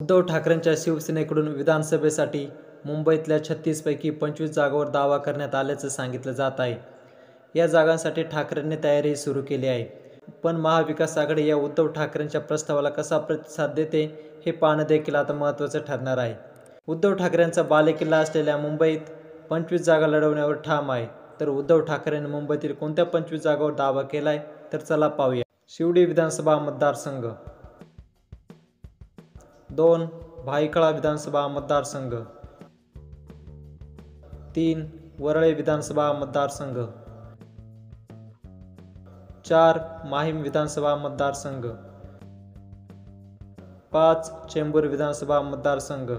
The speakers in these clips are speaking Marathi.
उद्धव ठाकरेंच्या शिवसेनेकडून विधानसभेसाठी मुंबईतल्या 36 पैकी 25 जागांवर दावा करण्यात आल्याचं सांगितलं जात आहे। या जागांसाठी ठाकरेंनी तयारी सुरू केली आहे। पण महाविकास आघाडी या उद्धव ठाकरेंच्या प्रस्तावाला कसा प्रतिसाद देते हे पाहणं देखील आता महत्त्वाचं ठरणार आहे। उद्धव ठाकरेंचा बालेकिल्ला असलेल्या मुंबईत 25 जागा लढवण्यावर ठाम आहे। तर उद्धव ठाकरेंनी मुंबईतील कोणत्या 25 जागांवर दावा केलाय तर चला पाहूया। शिवडी विधानसभा मतदारसंघ, 2. भायखळा विधानसभा मतदारसंघ, 3. वरळे विधानसभा मतदारसंघ, 4. माहीम विधानसभा मतदारसंघ, 5. चेंबूर विधानसभा मतदारसंघ,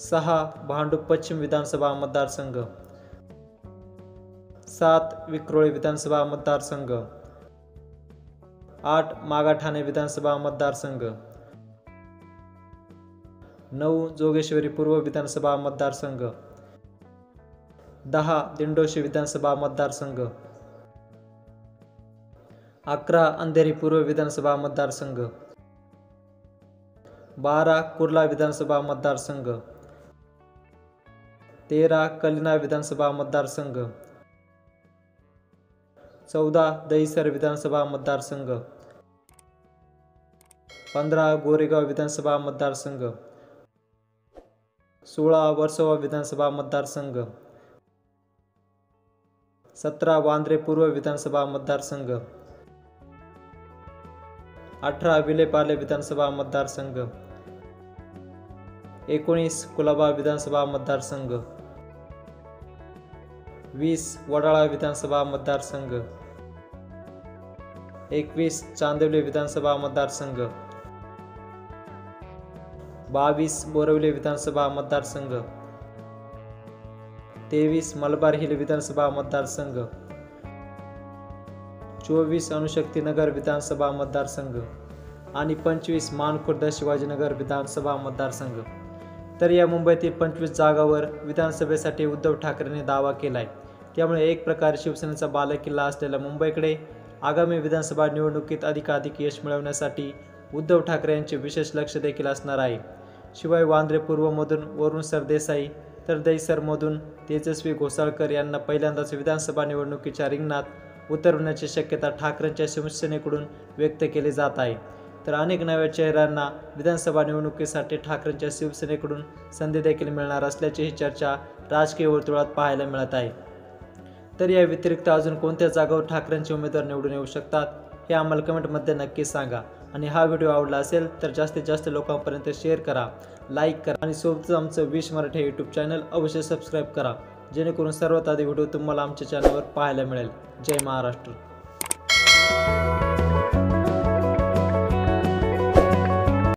6. भांडूप पश्चिम विधानसभा मतदारसंघ, 7. विक्रोळी विधानसभा मतदारसंघ, 8. मागाठाणे विधानसभा मतदारसंघ, 9. जोगेश्वरी पूर्व विधानसभा मतदारसंघ, 10. दिंडोशी विधानसभा मतदारसंघ, 11. अंधेरी पूर्व विधानसभा मतदारसंघ, 12. कुर्ला विधानसभा मतदारसंघ, 13. कलिना विधानसभा मतदारसंघ, 14. दहिसर विधानसभा मतदारसंघ, 15. गोरेगाव विधानसभा मतदारसंघ, 16. वर्सोवा विधानसभा मतदारसंघ, 17. वांद्रे पूर्व विधानसभा मतदारसंघ, 18. विलेपार्ले विधानसभा मतदारसंघ, 19. कुलाबा विधानसभा मतदारसंघ, 20. वडाळा विधानसभा मतदारसंघ, 21. चांदिवली विधानसभा मतदारसंघ, 22. बोरिवली विधानसभा मतदारसंघ, 23. मलबार हिल विधानसभा मतदारसंघ, 24. अणुशक्तीनगर विधानसभा मतदारसंघ आणि 25. मानखुर्द शिवाजीनगर विधानसभा मतदारसंघ। तर या मुंबईतील 25 जागांवर विधानसभेसाठी उद्धव ठाकरेंनी दावा केलाय। त्यामुळे एक प्रकारे शिवसेनेचा बालेकिल्ला असलेल्या मुंबईकडे आगामी विधानसभा निवडणुकीत अधिकाधिक यश मिळवण्यासाठी उद्धव ठाकरे यांचे विशेष लक्ष देखील असणार आहे। शिवाय वांद्रे पूर्वमधून वरुण सरदेसाई तर दहिसरमधून तेजस्वी घोसाळकर यांना पहिल्यांदाच विधानसभा निवडणुकीच्या रिंगणात उतरवण्याची शक्यता ठाकरेंच्या शिवसेनेकडून व्यक्त केली जात आहे। तर अनेक नव्या चेहऱ्यांना विधानसभा निवडणुकीसाठी ठाकरेंच्या शिवसेनेकडून संधी देखील मिळणार असल्याची ही चर्चा राजकीय वर्तुळात पाहायला मिळत आहे। तर या व्यतिरिक्त अजून कोणत्या जागांवर ठाकरेंचे उमेदवार निवडून येऊ शकतात हे आम्हाला कमेंटमध्ये नक्की सांगा। आणि हा व्हिडिओ आवडला असेल तर जास्तीत जास्त लोकांपर्यंत शेअर करा, लाईक करा आणि सोबतच आमचं विश मराठी यूट्यूब चॅनल अवश्य सबस्क्राईब करा, जेणेकरून सर्वात आधी व्हिडिओ तुम्हाला आमच्या चॅनलवर पाहायला मिळेल। जय महाराष्ट्र।